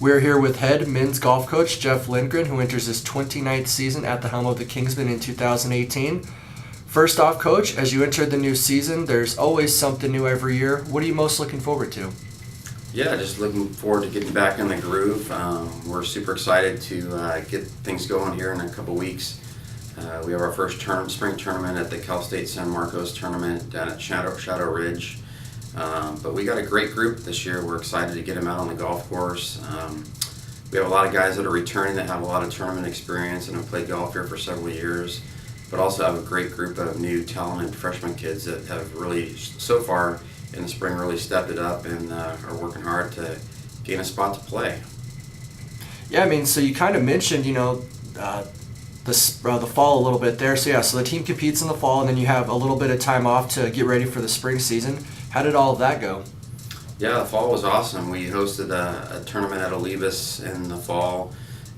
We're here with head men's golf coach Jeff Lindgren, who enters his 29th season at the helm of the Kingsmen in 2018. First off, Coach, as you enter the new season, there's always something new every year. What are you most looking forward to? Yeah, just looking forward to getting back in the groove. We're super excited to get things going here in a couple weeks. We have our first spring tournament at the Cal State San Marcos tournament down at Shadow Ridge. But we got a great group this year. We're excited to get them out on the golf course. We have a lot of guys that are returning that have a lot of tournament experience and have played golf here for several years, but also have a great group of new talented freshman kids that have really, so far in the spring, really stepped it up and are working hard to gain a spot to play. Yeah, I mean, so you kind of mentioned, the fall a little bit there. So the team competes in the fall, and then you have a little bit of time off to get ready for the spring season. How did all of that go? Yeah, the fall was awesome. We hosted a tournament at Olivas in the fall,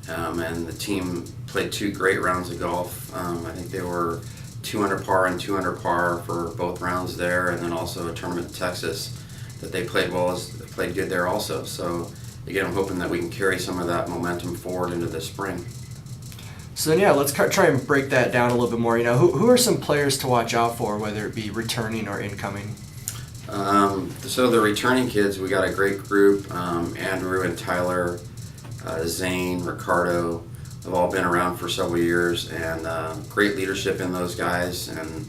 and the team played 2 great rounds of golf. I think they were 2 under par and 2 under par for both rounds there, and then also a tournament in Texas that they played played good there also. So again, I'm hoping that we can carry some of that momentum forward into the spring. So then, let's try and break that down a little bit more. Who are some players to watch out for, whether it be returning or incoming? So the returning kids, we got a great group. Andrew and Tyler, Zane, Ricardo have all been around for several years, and great leadership in those guys. And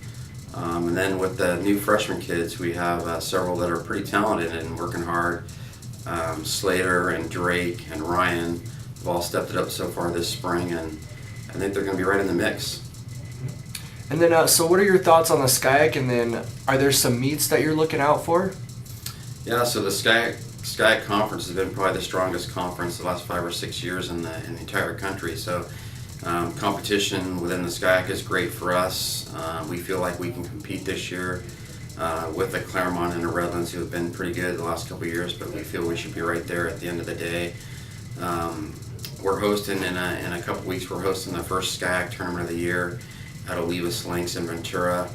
then with the new freshman kids, we have several that are pretty talented and working hard. Slater and Drake and Ryan have all stepped it up so far this spring, and I think they're going to be right in the mix. And then, so what are your thoughts on the SCIAC, and then are there some meets that you're looking out for? Yeah, so the SCIAC conference has been probably the strongest conference the last 5 or 6 years in the entire country. So competition within the SCIAC is great for us. We feel like we can compete this year with the Claremont and the Redlands, who have been pretty good the last couple of years, but we feel we should be right there at the end of the day. We're hosting in a couple weeks. We're hosting the first SCIAC tournament of the year at Olivas Links in Ventura.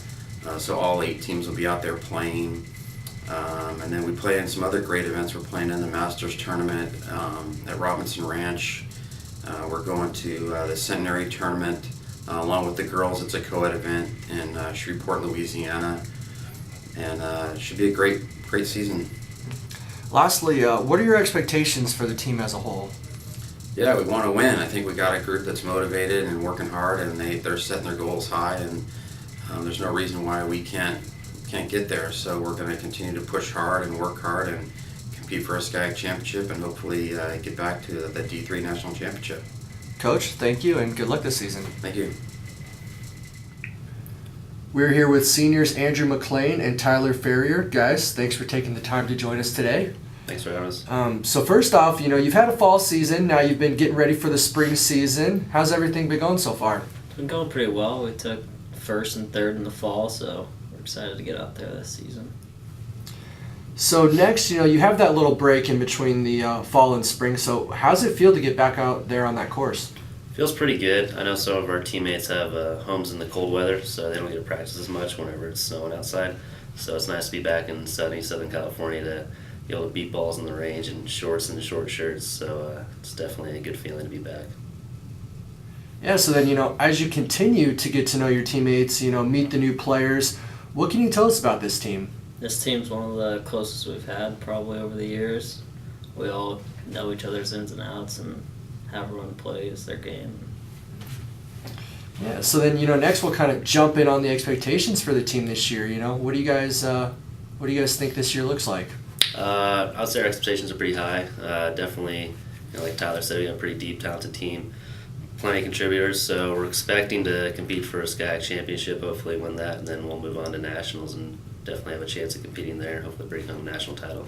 So all 8 teams will be out there playing. And then we play in some other great events. We're playing in the Masters tournament at Robinson Ranch. We're going to the Centenary tournament along with the girls. It's a co-ed event in Shreveport, Louisiana. And it should be a great season. Lastly, what are your expectations for the team as a whole? Yeah, we want to win. I think we got a group that's motivated and working hard, and they're setting their goals high, and there's no reason why we can't get there. So we're going to continue to push hard and work hard and compete for a SCIAC championship, and hopefully get back to the D3 national championship. Coach, thank you, and good luck this season. Thank you. We're here with seniors Andrew McLean and Tyler Ferrier. Guys, thanks for taking the time to join us today. Thanks for having us. So first off, you've had a fall season. Now you've been getting ready for the spring season. How's everything been going so far? It's been going pretty well. We took 1st and 3rd in the fall, so we're excited to get out there this season. So next, you have that little break in between the fall and spring. So how's it feel to get back out there on that course? Feels pretty good. I know some of our teammates have homes in the cold weather, so they don't get to practice as much whenever it's snowing outside. So it's nice to be back in sunny Southern California to be able to beat balls in the range in shorts and short shirts. So it's definitely a good feeling to be back. Yeah, so then, as you continue to get to know your teammates, meet the new players, what can you tell us about this team? This team's one of the closest we've had probably over the years. We all know each other's ins and outs and how everyone plays their game. Yeah, so then, next we'll kind of jump in on the expectations for the team this year. What do you guys think this year looks like? I'd say our expectations are pretty high. Definitely, like Tyler said, we have a pretty deep, talented team, plenty of contributors, so we're expecting to compete for a SCIAC championship, hopefully win that, and then we'll move on to nationals and definitely have a chance of competing there, hopefully bring home a national title.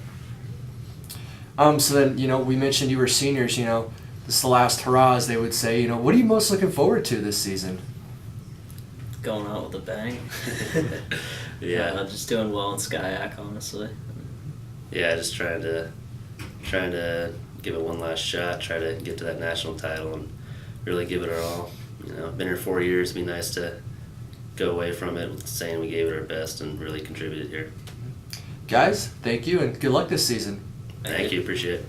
So then, we mentioned you were seniors, this is the last hurrah, as they would say. What are you most looking forward to this season? Going out with a bang. Yeah. Just doing well in SCIAC, honestly. Yeah, just trying to give it one last shot, try to get to that national title and really give it our all. Been here 4 years, it'd be nice to go away from it saying we gave it our best and really contributed here. Guys, thank you and good luck this season. Thank you, appreciate it.